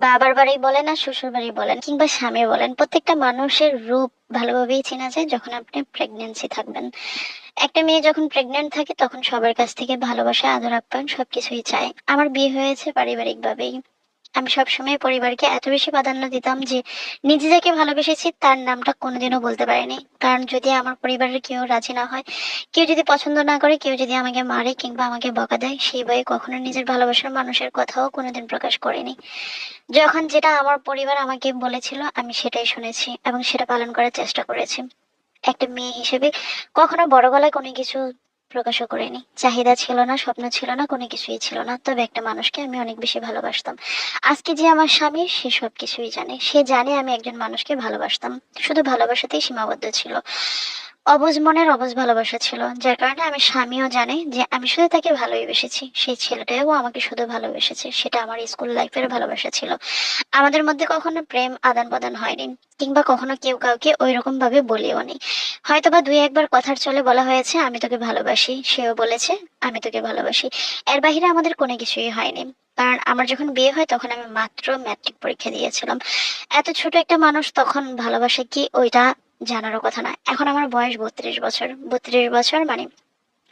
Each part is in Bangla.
বাবার বাড়ি বলেন আর শ্বশুর বাড়ি বলেন কিংবা স্বামী বলেন, প্রত্যেকটা মানুষের রূপ ভালোভাবেই চেনা যায় যখন আপনি প্রেগনেন্সি থাকবেন। একটা মেয়ে যখন প্রেগনেন্ট থাকে তখন সবার কাছ থেকে ভালোবাসা, আদর, আপ্যায়ন সবকিছুই চায়। আমার বিয়ে হয়েছে পারিবারিক ভাবেই। আমি সবসময় পরিবারকে এত বেশি প্রাধান্য দিতাম যে নিজে যাকে ভালোবেসেছি তার নামটা কোনোদিনও বলতে পারিনি। কারণ যদি আমার পরিবারের কেউ রাজি না হয়, কেউ যদি পছন্দ না করে, কেউ যদি আমাকে মারে কিংবা আমাকে বকা দেয়, সেই ভয়ে কখনো নিজের ভালোবাসার মানুষের কথাও কোনোদিন প্রকাশ করিনি। যখন যেটা আমার পরিবার আমাকে বলেছিল আমি সেটাই শুনেছি এবং সেটা পালন করার চেষ্টা করেছি। একটা মেয়ে হিসেবে কখনো বড় গলায় কোনো কিছু প্রকাশও করিনি। চাহিদা ছিল না, স্বপ্ন ছিল না, কোনো কিছুই ছিল না। তবে একটা মানুষকে আমি অনেক বেশি ভালোবাসতাম। আজকে যে আমার স্বামী, সে সবকিছুই জানে। সে জানে আমি একজন মানুষকে ভালোবাসতাম। শুধু ভালোবাসাতেই সীমাবদ্ধ ছিল। অবুঝ মনের অবুঝ ভালোবাসা ছিল, যার কারণে আমি স্বামীও জানে যে আমি শুধু তাকে ভালোই বেসেছি। সেই ছেলেটাও আমাকে শুধু ভালোবেসেছে। সেটা আমার স্কুল লাইফের ভালোবাসা ছিল। আমাদের মধ্যে কখনো প্রেম আদান প্রদান হয়নি, কিংবা কখনো কেউ কাউকে ওই রকম ভাবে বলেও নি। হয়তোবা দুই একবার কথার চলে বলা হয়েছে আমি তোকে ভালোবাসি, সেও বলেছে আমি তোকে ভালোবাসি। এর বাহিরে আমাদের কোনো কিছুই হয়নি। কারণ আমার যখন বিয়ে হয় তখন আমি মাত্র ম্যাট্রিক পরীক্ষা দিয়েছিলাম। এত ছোট একটা মানুষ তখন ভালোবাসা কি ওইটা জানারও কথা না। এখন আমার বয়স 32 বছর। 32 বছর মানে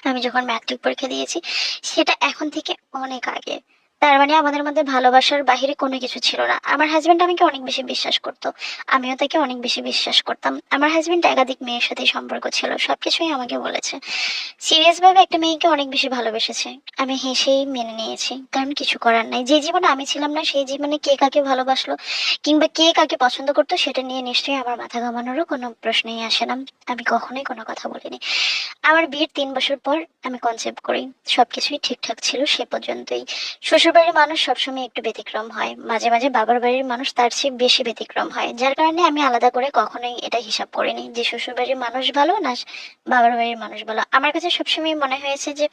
আমি যখন ম্যাট্রিক পরীক্ষা দিয়েছি সেটা এখন থেকে অনেক আগে। তার মানে আমাদের মধ্যে ভালোবাসার বাহিরে কোনো কিছু ছিল না। আমার হাজবেন্ড আমাকে অনেক বেশি বিশ্বাস করতো, আমিও তাকে অনেক বেশি বিশ্বাস করতাম। আমার হাজবেন্ড একাধিক মেয়ের সাথে সম্পর্ক ছিল, সবকিছুই আমাকে বলেছে। সিরিয়াস ভাবে একটা মেয়েকে অনেক বেশি ভালোবেসেছে। আমি হেসেই মেনে নিয়েছি, কারণ কিছু করার নাই। যে জীবনে আমি ছিলাম না সেই জীবনে কে কাকে ভালোবাসলো কিংবা কে কাকে পছন্দ করতো সেটা নিয়ে নিশ্চয়ই আমার মাথা ঘামানোরও কোনো প্রশ্নই আসে না। আমি কখনোই কোনো কথা বলিনি। আমার বিয়ের 3 বছর পর আমি কনসেপ্ট করি। সবকিছুই ঠিকঠাক ছিল সে পর্যন্তই। শ্বশুরবাড়ির মানুষ সবসময় একটু ব্যতিক্রম হয়, মাঝে মাঝে বাবার বাড়ির মানুষ তার চেয়ে বেশি ব্যতিক্রম হয়, যার কারণে আমি আলাদা করে কখনোই এটা হিসাব করিনি যে শ্বশুরবাড়ির মানুষ ভালো না বাবার বাড়ির মানুষ ভালো। আমার কাছে সবসময় মনে হয়েছে যে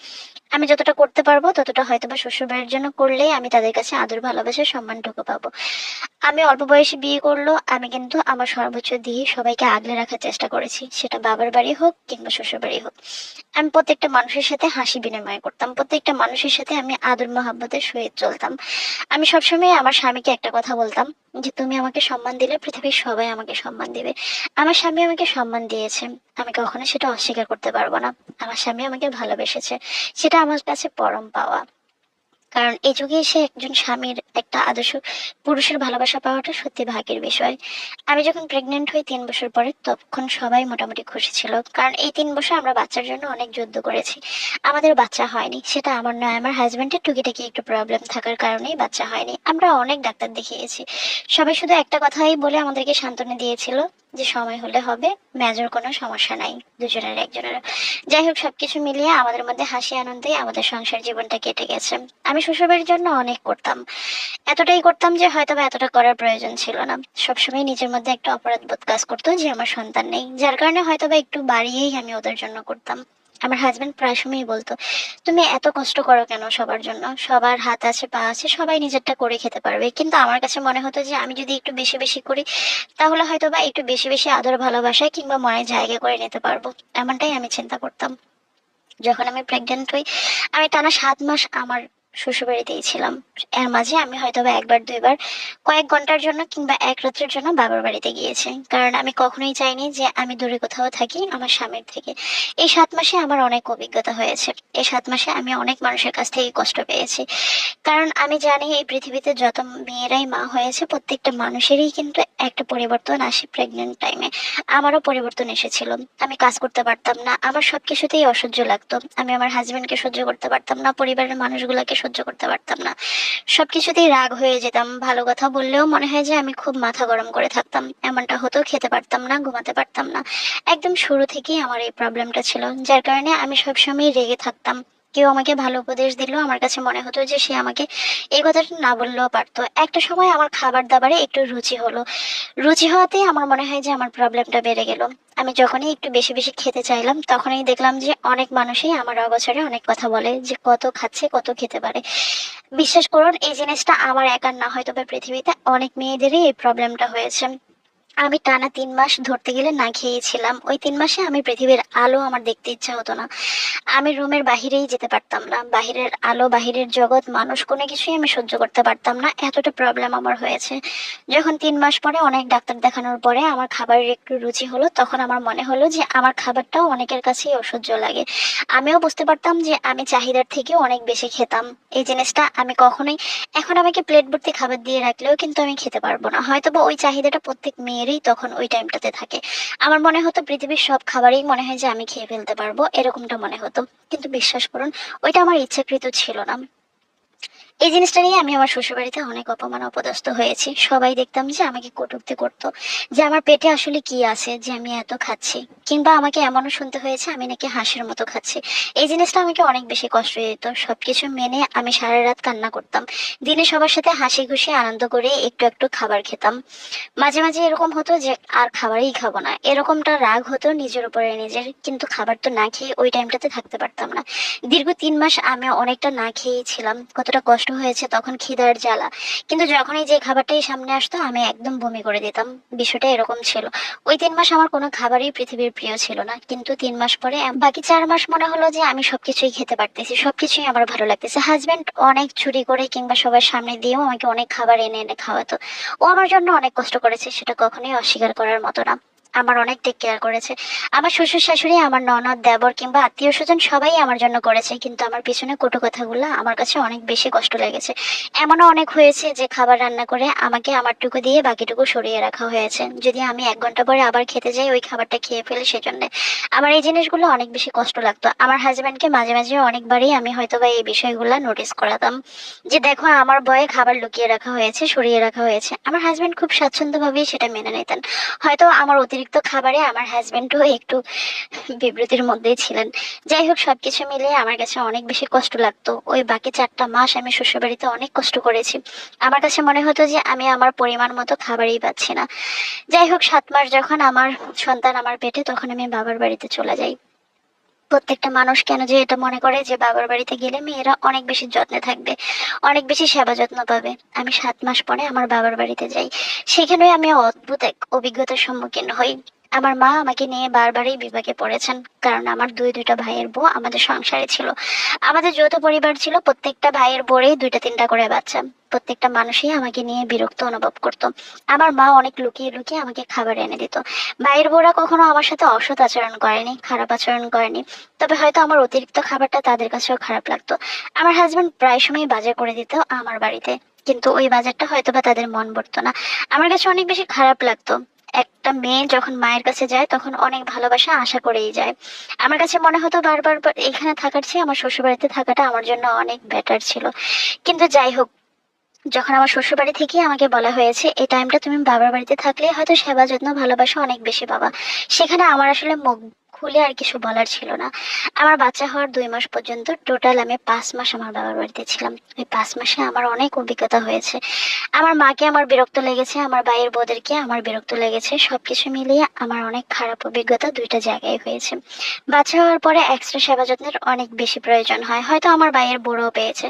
আমি যতটা করতে পারবো ততটা হয়তো বা শ্বশুরবাড়ির জন্য করলেই আমি তাদের কাছে আদর, ভালোবাসা, সম্মানটুকু পাবো। আমি অল্প বয়সে বিয়ে করলো, আমি কিন্তু আমার সর্বোচ্চ দিয়ে সবাইকে আগলে রাখার চেষ্টা করেছি, সেটা বাবার বাড়ি হোক কিংবা শ্বশুর বাড়ি হোক। আমি প্রত্যেকটা মানুষের সাথে হাসি বিনিময় করতাম, প্রত্যেকটা মানুষের সাথে আমি আদর মহাব্বতের সহিত চলতাম। আমি সবসময় আমার স্বামীকে একটা কথা বলতাম যে তুমি আমাকে সম্মান দিলে পৃথিবীর সবাই আমাকে সম্মান দিবে। আমার স্বামী আমাকে সম্মান দিয়েছে, আমি কখনো সেটা অস্বীকার করতে পারবো না। আমার স্বামী আমাকে ভালোবেসেছে, সেটা আমার কাছে পরম পাওয়া। কারণ এই যুগে এসে একজন স্বামীর একটা আদর্শ পুরুষের ভালোবাসা পাওয়াটা সত্যি ভাগ্যের বিষয়। আমি যখন প্রেগনেন্ট হই 3 বছর পরে, তখন সবাই মোটামুটি খুশি ছিল, কারণ এই 3 বছর আমরা বাচ্চার জন্য অনেক যুদ্ধ করেছি। আমাদের বাচ্চা হয়নি, সেটা আমার নয়, আমার হাজবেন্ডের টুকিটাকি একটু প্রবলেম থাকার কারণেই বাচ্চা হয়নি। আমরা অনেক ডাক্তার দেখিয়েছি, সবাই শুধু একটা কথাই বলে আমাদেরকে সান্ত্বনা দিয়েছিল যে সময় হলে হবে, মেজর কোনো সমস্যা নাই দুজনের একজনের। যাই হোক, সবকিছু মিলিয়ে আমাদের মধ্যে হাসি আনন্দে আমাদের সংসার জীবনটা কেটে গেছে। আমি শ্বশুরবাড়ির জন্য অনেক করতাম, এতটাই করতাম যে হয়তো বা এতটা করার প্রয়োজন ছিল না। সবসময় নিজের মধ্যে একটা অপরাধ বোধ কাজ করতো যে আমার সন্তান নেই, যার কারণে হয়তো বা একটু বাড়িয়েই আমি ওদের জন্য করতাম। আমার হাজবেন্ড প্রায় সময়ই বলতো তুমি এত কষ্ট করো কেন সবার জন্য, সবার হাত আছে পা আছে, সবাই নিজেরটা করে খেতে পারবে। কিন্তু আমার কাছে মনে হতো যে আমি যদি একটু বেশি বেশি করি তাহলে হয়তো বা একটু বেশি বেশি আদর, ভালোবাসা কিংবা মনে জায়গা করে নিতে পারবো। এমনটাই আমি চিন্তা করতাম। যখন আমি প্রেগনেন্ট হই আমি টানা 7 মাস আমার শ্বশুরবাড়িতেই ছিলাম। এর মাঝে আমি হয়তো বা একবার দুইবার কয়েক ঘন্টার জন্য কিংবা এক রাত্রের জন্য বাবার বাড়িতে গিয়েছি, কারণ আমি কখনোই চাইনি যে আমি দূরে কোথাও থাকি আমার স্বামীর থেকে। এই 7 মাসে আমার অনেক অভিজ্ঞতা হয়েছে। এই 7 মাসে আমি অনেক মানুষের কাছ থেকে কষ্ট পেয়েছি, কারণ আমি জানি এই পৃথিবীতে যত মেয়েরাই মা হয়েছে প্রত্যেকটা মানুষেরই কিন্তু একটা পরিবর্তন আসে প্রেগনেন্ট টাইমে। আমারও পরিবর্তন এসেছিল। আমি কাজ করতে পারতাম না, আমার সবকিছুতেই অসহ্য লাগতো। আমি আমার হাজবেন্ডকে সহ্য করতে পারতাম না, পরিবারের মানুষগুলোকে সহ্য করতে পারতাম না। সবকিছুতেই রাগ হয়ে যেতাম, ভালো কথা বললেও মনে হয় যে আমি খুব মাথা গরম করে থাকতাম। এমনটা হতো, খেতে পারতাম না, ঘুমাতে পারতাম না। একদম শুরু থেকেই আমার এই প্রবলেমটা ছিল, যার কারণে আমি সবসময় রেগে থাকতাম। কেউ আমাকে ভালো উপদেশ দিলেও আমার কাছে মনে হতো যে সে আমাকে এই কথাটা না বললেও পারতো। একটা সময় আমার খাবার দাবারে একটু রুচি হলো, রুচি হওয়াতেই আমার মনে হয় যে আমার প্রবলেমটা বেড়ে গেল। আমি যখনই একটু বেশি বেশি খেতে চাইলাম তখনই দেখলাম যে অনেক মানুষই আমার অগোচরে অনেক কথা বলে যে কত খাচ্ছে, কত খেতে পারে। বিশ্বাস করুন এই জিনিসটা আমার একার না, হয়তো বা পৃথিবীতে অনেক মেয়েদেরই এই প্রবলেমটা হয়েছে। আমি টানা ৩ মাস ধরতে গেলে না খেয়েছিলাম। ওই ৩ মাসে আমি পৃথিবীর আলো আমার দেখতে ইচ্ছা হতো না। আমি রুমের বাহিরেই যেতে পারতাম না। বাহিরের আলো, বাহিরের জগৎ, মানুষ কোনো কিছুই আমি সহ্য করতে পারতাম না। এতটা প্রবলেম আমার হয়েছে। যখন ৩ মাস পরে অনেক ডাক্তার দেখানোর পরে আমার খাবারের একটু রুচি হলো, তখন আমার মনে হলো যে আমার খাবারটাও অনেকের কাছেই অসহ্য লাগে। আমিও বুঝতে পারতাম যে আমি চাহিদার থেকেও অনেক বেশি খেতাম। এই জিনিসটা আমি কখনোই, এখন আমাকে প্লেট ভর্তি খাবার দিয়ে রাখলেও কিন্তু আমি খেতে পারবো না। হয়তোবা ওই চাহিদাটা প্রত্যেক মেয়েরই তখন ওই টাইমটাতে থাকে। আমার মনে হতো পৃথিবীর সব খাবারই মনে হয় যে আমি খেয়ে ফেলতে পারবো, এরকমটা মনে হতো। কিন্তু বিশ্বাস করুন, ওইটা আমার ইচ্ছাকৃত ছিল না। এই জিনিসটা নিয়ে আমি আমার শ্বশুরবাড়িতে অনেক অপমান অপদস্থ হয়েছি। সবাই দেখতাম যে আমাকে কটূক্তি করতো, যে আমার পেটে আসলে কি আছে যে আমি এত খাচ্ছি। কিংবা আমাকে এমনও শুনতে হয়েছে আমি নাকি হাঁসের মতো খাচ্ছি। এই জিনিসটা আমাকে অনেক বেশি কষ্ট দিত। সবকিছু মেনে আমি সারা রাত কান্না করতাম। দিনে সবার সাথে হাসি খুশি আনন্দ করে একটু একটু খাবার খেতাম। মাঝে মাঝে এরকম হতো যে আর খাবারই খাবো না, এরকমটা রাগ হতো নিজের উপরে নিজের। কিন্তু খাবার তো না খেয়ে ওই টাইমটাতে থাকতে পারতাম না। দীর্ঘ ৩ মাস আমি অনেকটা না খেয়েই ছিলাম। কতটা কষ্ট হয়েছে তখন, খিদার জ্বালা। কিন্তু যখনই যে খাবারটাই সামনে আসতো আমি একদম বমি করে দিতাম। বিষয়টা এরকম ছিল। ওই ৩ মাস আমার কোনো খাবারই পৃথিবীর প্রিয় ছিল না। কিন্তু ৩ মাস পরে বাকি ৪ মাস মনে হলো যে আমি সবকিছুই খেতে পারতেছি, সবকিছুই আমার ভালো লাগতেছে। হাজবেন্ড অনেক চুরি করে কিংবা সবার সামনে দিয়েও আমাকে অনেক খাবার এনে এনে খাওয়াতো। ও আমার জন্য অনেক কষ্ট করেছে, সেটা কখনোই অস্বীকার করার মতো না। আমার অনেক টেক কেয়ার করেছে। আমার শ্বশুর শাশুড়ি, আমার ননদ, দেবর কিংবা আত্মীয় স্বজন সবাই আমার জন্য করেছে। কিন্তু আমার পিছনে কটু কথাগুলো আমার কাছে অনেক বেশি কষ্ট লেগেছে। এমনও অনেক হয়েছে যে খাবার রান্না করে আমাকে আমারটুকু দিয়ে বাকিটুকু সরিয়ে রাখা হয়েছে, যদি আমি ১ ঘন্টা পরে আবার খেতে যাই ওই খাবারটা খেয়ে ফেলি সেজন্য। আমার এই জিনিসগুলো অনেক বেশি কষ্ট লাগতো। আমার হাজবেন্ডকে মাঝে মাঝে অনেকবারই আমি হয়তো বা এই বিষয়গুলো নোটিস করাতাম, যে দেখো আমার বয়ে খাবার লুকিয়ে রাখা হয়েছে, সরিয়ে রাখা হয়েছে। আমার হাজবেন্ড খুব স্বাচ্ছন্দ্যভাবেই সেটা মেনে নিতেন। হয়তো আমার অতিরিক্ত খাবারে আমার হাজবেন্ডও একটু বিব্রতির মধ্যেই ছিলেন। যাই হোক, সবকিছু মিলিয়ে আমার কাছে অনেক বেশি কষ্ট লাগতো। ওই বাকি ৪টা মাস আমি শ্বশুরবাড়িতে অনেক কষ্ট করেছি। আমার কাছে মনে হতো যে আমি আমার পরিমাণ মতো খাবারই পাচ্ছি না। যাই হোক, ৭ মাস যখন আমার সন্তান আমার পেটে, তখন আমি বাবার বাড়িতে চলে যাই। প্রত্যেকটা মানুষ কেন যে এটা মনে করে যে বাবার বাড়িতে গেলে মেয়েরা অনেক বেশি যত্নে থাকবে, অনেক বেশি সেবা যত্ন পাবে। আমি ৭ মাস পরে আমার বাবার বাড়িতে যাই। সেখানে আমি অদ্ভুত এক অভিজ্ঞতার সম্মুখীন হই। আমার মা আমাকে নিয়ে বারবারই বিপাকে পড়েছেন, কারণ আমার দুইটা ভাইয়ের বউ আমাদের সংসারে ছিল। আমাদের যৌথ পরিবার ছিল, প্রত্যেকটা ভাইয়ের বউরেই ২টা ৩টা করে বাচ্চা। প্রত্যেকটা মানুষই আমাকে নিয়ে বিরক্ত অনুভব করতো। আমার মা অনেক লুকিয়ে লুকিয়ে আমাকে খাবার এনে দিত। ভাইয়ের বউরা কখনো আমার সাথে অসৎ আচরণ করেনি, খারাপ আচরণ করেনি। তবে হয়তো আমার অতিরিক্ত খাবারটা তাদের কাছেও খারাপ লাগতো। আমার হাজবেন্ড প্রায় সময় বাজার করে দিত আমার বাড়িতে, কিন্তু ওই বাজারটা হয়তো বা তাদের মন ভরতো না। আমার কাছে অনেক বেশি খারাপ লাগতো। একটা মেয়ে যখন মায়ের কাছে যায় তখন অনেক ভালোবাসা আশা করেই যায়। আমার কাছে মনে হতো বারবার এখানে থাকার চেয়ে আমার শ্বশুরবাড়িতে থাকাটা আমার জন্য অনেক বেটার ছিল। কিন্তু যাই হোক, যখন আমার শ্বশুরবাড়ি থেকে আমাকে বলা হয়েছে এই টাইমটা তুমি বাবার বাড়িতে থাকলে হয়তো সেবা যত্ন ভালোবাসা অনেক বেশি পাবা, সেখানে আমার আসলে মুখ খুলে আর কিছু বলার ছিল না। আমার বাচ্চা হওয়ার ২ মাস পর্যন্ত টোটাল আমি ৫ মাস আমার বাবার বাড়িতে ছিলাম। ওই ৫ মাসে আমার অনেক অভিজ্ঞতা হয়েছে। আমার মাকে আমার বিরক্ত লেগেছে, আমার ভাইয়ের বউদেরকে আমার বিরক্ত লেগেছে। সবকিছু মিলিয়ে আমার অনেক খারাপ অভিজ্ঞতা ২টা জায়গায় হয়েছে। বাচ্চা হওয়ার পরে এক্সট্রা সেবা যত্নের অনেক বেশি প্রয়োজন হয়, হয়তো আমার ভাইয়ের বউরাও পেয়েছে।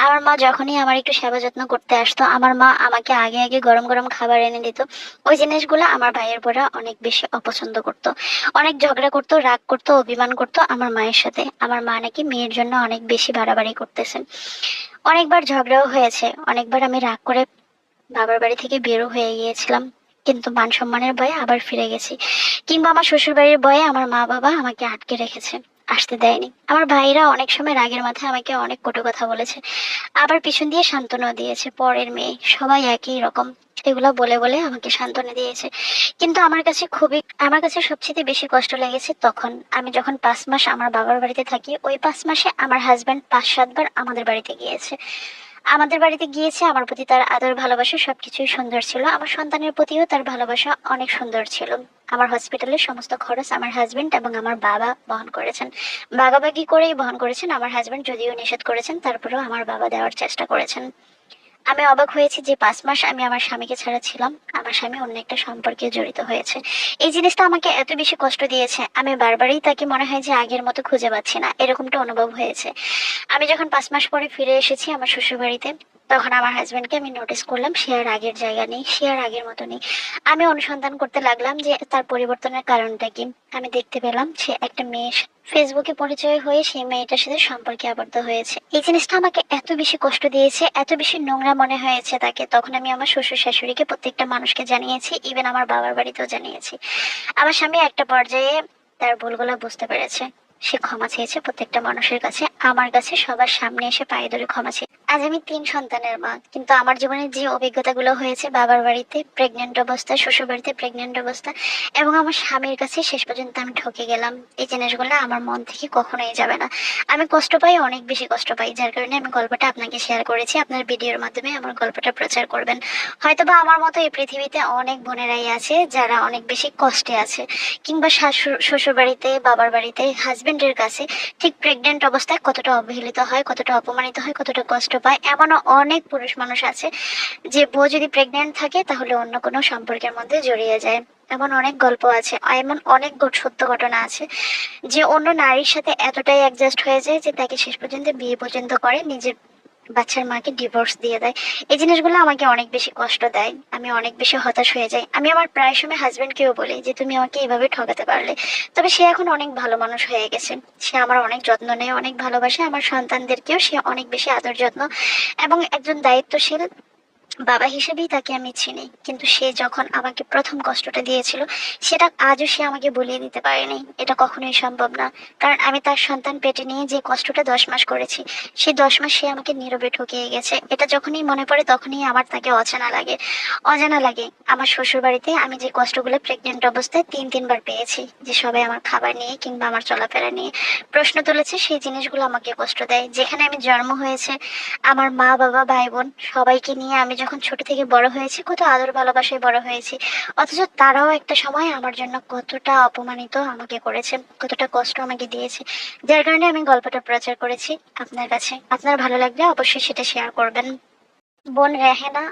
আমার মা যখনই আমার একটু সেবা যত্ন করতে আসতো, আমার মা আমাকে আগে আগে গরম গরম খাবার এনে দিত। ওই জিনিসগুলো আমার ভাইয়ের বোরা অনেক বেশি অপছন্দ করতো। অনেক ঝগড়া করতো, রাগ করতো, অভিমান করতো আমার মায়ের সাথে। আমার মা নাকি মেয়ের জন্য অনেক বেশি বাড়াবাড়ি করতেছেন। অনেকবার ঝগড়াও হয়েছে, অনেকবার আমি রাগ করে বাবার বাড়ি থেকে বেরো হয়ে গিয়েছিলাম। কিন্তু মান সম্মানের ভয়ে আবার ফিরে গেছি। কিংবা আমার শ্বশুর বাড়ির ভয়ে আমার মা বাবা আমাকে আটকে রেখেছে, আসতে দেয়নি। আমার ভাইরা অনেক সময় রাগের মাথায় আমাকে অনেক কটু কথা বলেছে, আবার পিছন দিয়ে সান্ত্বনা দিয়েছে। পরের মেয়ে, সবাই একই রকম, এগুলা বলে বলে আমাকে সান্ত্বনা দিয়েছে। কিন্তু আমার কাছে সবচেয়ে বেশি কষ্ট লেগেছে তখন, আমি যখন ৫ মাস আমার বাবার বাড়িতে থাকি। ওই ৫ মাসে আমার হাজবেন্ড ৫-৭ বার আমাদের বাড়িতে গিয়েছে। আমার প্রতি তার আদর ভালোবাসা সবকিছুই সুন্দর ছিল। আমার সন্তানের প্রতিও তার ভালোবাসা অনেক সুন্দর ছিল। আমার হসপিটালের সমস্ত খরচ আমার হাজবেন্ড এবং আমার বাবা বহন করেছেন। ভাগাভাগি করেই বহন করেছেন। আমার হাজবেন্ড যদিও নিষেধ করেছেন, তারপরেও আমার বাবা দেওয়ার চেষ্টা করেছেন। আমি অবাক হয়েছি যে ৫ মাস আমি আমার স্বামীকে ছাড়া ছিলাম, আমার স্বামী অন্য একটা সম্পর্কে জড়িত হয়েছে। এই জিনিসটা আমাকে এত বেশি কষ্ট দিয়েছে, আমি বারবারই তাকে মনে হয় যে আগের মতো খুঁজে পাচ্ছি না, এরকমটা অনুভব হয়েছে। আমি যখন ৫ মাস পরে ফিরে এসেছি আমার শ্বশুর বাড়িতে, তখন আমার হাজবেন্ডকে আমি নোটিস করলাম সে আর আগের জায়গা নেই, সে আর আগের মতো নেই। আমি অনুসন্ধান করতে লাগলাম যে তার পরিবর্তনের কারণটা কি। আমি দেখতে পেলাম সে একটা মেয়ে ফেসবুকে পরিচয় হয়ে সেই মেয়েটার সাথে সম্পর্কে আবদ্ধ হয়েছে। এই জিনিসটা আমাকে এত বেশি কষ্ট দিয়েছে, এত বেশি নোংরা মনে হয়েছে তাকে। তখন আমি আমার শ্বশুর শাশুড়িকে, প্রত্যেকটা মানুষকে জানিয়েছি, ইভেন আমার বাবার বাড়িতেও জানিয়েছি। আমার স্বামী একটা পর্যায়ে তার ভুলগুলো বুঝতে পেরেছে, সে ক্ষমা চেয়েছে প্রত্যেকটা মানুষের কাছে, আমার কাছে সবার সামনে এসে পায়ে ধরে ক্ষমা চেয়ে। আজ আমি 3 সন্তানের মা, কিন্তু আমার জীবনে যে অভিজ্ঞতাগুলো হয়েছে বাবার বাড়িতে প্রেগনেন্ট অবস্থা, শ্বশুর বাড়িতে প্রেগনেন্ট অবস্থা, এবং আমার স্বামীর কাছে শেষ পর্যন্ত আমি ঠকে গেলাম, এই জিনিসগুলো আমার মন থেকে কখনোই যাবে না। আমি কষ্ট পাই, অনেক বেশি কষ্ট পাই, যার কারণে আমি গল্পটা আপনাকে শেয়ার করেছি। আপনার ভিডিওর মাধ্যমে আমার গল্পটা প্রচার করবেন। হয়তোবা আমার মতো এই পৃথিবীতে অনেক বোনেরাই আছে যারা অনেক বেশি কষ্টে আছে, কিংবা শ্বশুর বাড়িতে, বাবার বাড়িতে, হাজবেন্ডের কাছে ঠিক প্রেগনেন্ট অবস্থায় কতটা অবহেলিত হয়, কতটা অপমানিত হয়, কতটা কষ্ট পায়। এমনও অনেক পুরুষ মানুষ আছে যে বউ যদি প্রেগনেন্ট থাকে তাহলে অন্য কোনো সম্পর্কের মধ্যে জড়িয়ে যায়। এমন অনেক গল্প আছে, এমন অনেক সত্য ঘটনা আছে যে অন্য নারীর সাথে এতটাই অ্যাডজাস্ট হয়ে যায় যে তাকে শেষ পর্যন্ত বিয়ে পর্যন্ত করে, নিজের বাচ্চার মাকে ডিভোর্স দিয়ে দেয়। এই জিনিসগুলো আমাকে অনেক বেশি কষ্ট দেয়, আমি অনেক বেশি হতাশ হয়ে যাই। আমি আমার প্রায় সময় হাজবেন্ডকেও বলি যে তুমি আমাকে এভাবে ঠকাতে পারলে। তবে সে এখন অনেক ভালো মানুষ হয়ে গেছে, সে আমার অনেক যত্ন নেয়, অনেক ভালোবাসে। আমার সন্তানদেরকেও সে অনেক বেশি আদর যত্ন, এবং একজন দায়িত্বশীল বাবা হিসেবেই তাকে আমি চিনি। কিন্তু সে যখন আমাকে প্রথম কষ্টটা দিয়েছিল, সেটা আজও সে আমাকে বলিয়ে দিতে পারেনি, এটা কখনোই সম্ভব না। কারণ আমি তার সন্তান পেটে নিয়ে যে কষ্টটা 10 মাস করেছি, সেই 10 মাস সে আমাকে নীরবে ঠকিয়ে গেছে। এটা যখনই মনে পড়ে তখনই আমার তাকে অজানা লাগে, অজানা লাগে। আমার শ্বশুর বাড়িতে আমি যে কষ্টগুলো প্রেগনেন্ট অবস্থায় 3-3 বার পেয়েছি, যে সবাই আমার খাবার নিয়ে কিংবা আমার চলাফেরা নিয়ে প্রশ্ন তুলেছে, সেই জিনিসগুলো আমাকে কষ্ট দেয়। যেখানে আমি জন্ম হয়েছে, আমার মা বাবা ভাই বোন সবাইকে নিয়ে আমি যখন ছোট থেকে বড় হয়েছি, কত আদর ভালোবাসায় বড় হয়েছি, অথচ তারাও একটা সময় আমার জন্য কতটা অপমানিত আমাকে করেছে, কতটা কষ্ট আমাকে দিয়েছে। যার কারণে আমি গল্পটা প্রচার করেছি আপনার কাছে। আপনার ভালো লাগলে অবশ্যই সেটা শেয়ার করবেন। বোন রেহেনা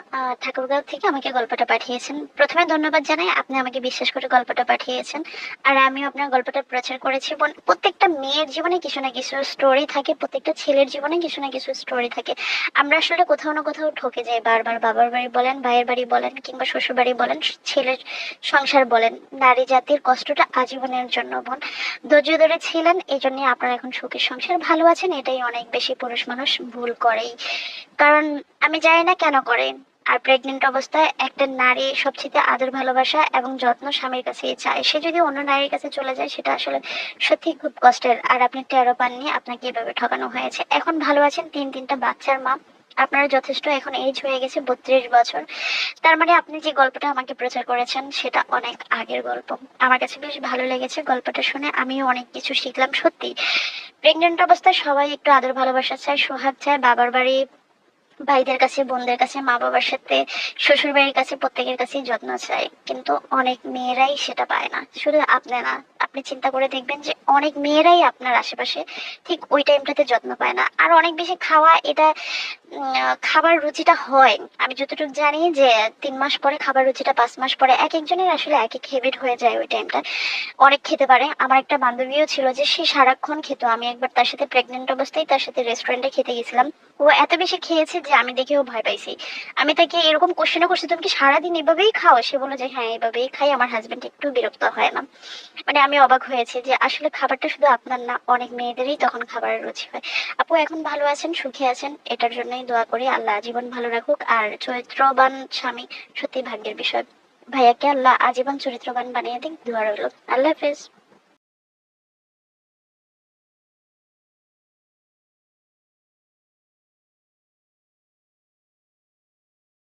ঠাকুরগাঁও থেকে আমাকে গল্পটা পাঠিয়েছেন। প্রথমে ধন্যবাদ জানাই, আপনি আমাকে বিশ্বাস করে গল্পটা পাঠিয়েছেন, আর আমিও আপনার গল্পটা প্রচার করেছি। বোন, প্রত্যেকটা মেয়ের জীবনে কিছু না কিছু স্টোরি থাকে, প্রত্যেকটা ছেলের জীবনে কিছু না কিছু স্টোরি থাকে। আমরা আসলে কোথাও না কোথাও ঠকে যাই বারবার। বাবার বাড়ি বলেন, ভাইয়ের বাড়ি বলেন, কিংবা শ্বশুর বাড়ি বলেন, ছেলের সংসার বলেন, নারী জাতির কষ্টটা আজীবনের জন্য। বোন, ধৈর্য ধরে ছিলেন, এই জন্য আপনারা এখন সুখের সংসার ভালো আছেন। এটাই অনেক বেশি পুরুষ মানুষ ভুল করেই, কারণ আমি জানি না কেন করে। আর প্রেগনেন্ট অবস্থায় একটা নারী সবচেয়ে আদর ভালোবাসা এবং যত্ন স্বামীর কাছেই চায়, সে যদি অন্য নারীর কাছে চলে যায় সেটা আসলে সত্যি খুব কষ্টের। আর আপনি টেরও পাননি আপনাকে এভাবে ঠকানো হয়েছে। এখন ভালো আছেন, 3-3টা বাচ্চার মা, আপনার যথেষ্ট এখন এজ হয়ে গেছে 32 বছর। তার মানে আপনি যে গল্পটা আমাকে প্রচার করেছেন সেটা অনেক আগের গল্প। আমার কাছে বেশ ভালো লেগেছে গল্পটা শুনে, আমিও অনেক কিছু শিখলাম। সত্যি প্রেগনেন্ট অবস্থায় সবাই একটু আদর ভালোবাসা চায়, সোহাগ চায়, বাবার বাড়ি, ভাইদের কাছে, বোনদের কাছে, মা বাবার সাথে, শ্বশুর বাড়ির কাছে, প্রত্যেকের কাছেই যত্ন চাই। কিন্তু অনেক মেয়েরাই সেটা পায় না, শুধু আপনি না, আপনি চিন্তা করে দেখবেন যে অনেক মেয়েরাই আপনার আশেপাশে ঠিক ওই টাইমটাতে যত্ন পায় না। আর অনেক বেশি খাওয়া, এটা খাবার রুচিটা হয়, আমি যতটুকু জানি যে 3 মাস পরে খাবার রুচিটা, 5 মাস পরে, এক একজনের আসলে এক এক হ্যাবিট হয়ে যায় ওই টাইমটা। অনেক খেতে পারে। আমার একটা বান্ধবীও ছিল যে সে সারাক্ষণ খেত। আমি একবার তার সাথে প্রেগনেন্ট অবস্থায় তার সাথে রেস্টুরেন্টে খেতে গেছিলাম। ও এত বেশি খেয়েছে যে আমি দেখেও ভয় পাইছি। আমি তাকে এরকম কোশ্চেনও করছি, তুমি কি সারাদিন এভাবেই খাও? সে বললো যে হ্যাঁ, এভাবেই খাই, আমার হাজবেন্ড একটু বিরক্ত হয় না। মানে আমি অবাক হয়েছি যে আসলে খাবারটা শুধু আপনার না, অনেক মেয়েদেরই তখন খাবারের রুচি হয়। আপু এখন ভালো আছেন, সুখে আছেন, এটার জন্যই দোয়া করি। আল্লাহ আজীবন ভালো রাখুক। আর চরিত্রবান স্বামী সত্যি ভাগ্যের বিষয়। ভাইয়াকে আল্লাহ আজীবন চরিত্রবান বানিয়ে দিক, দোয়া রইল। আল্লাহ হাফেজ।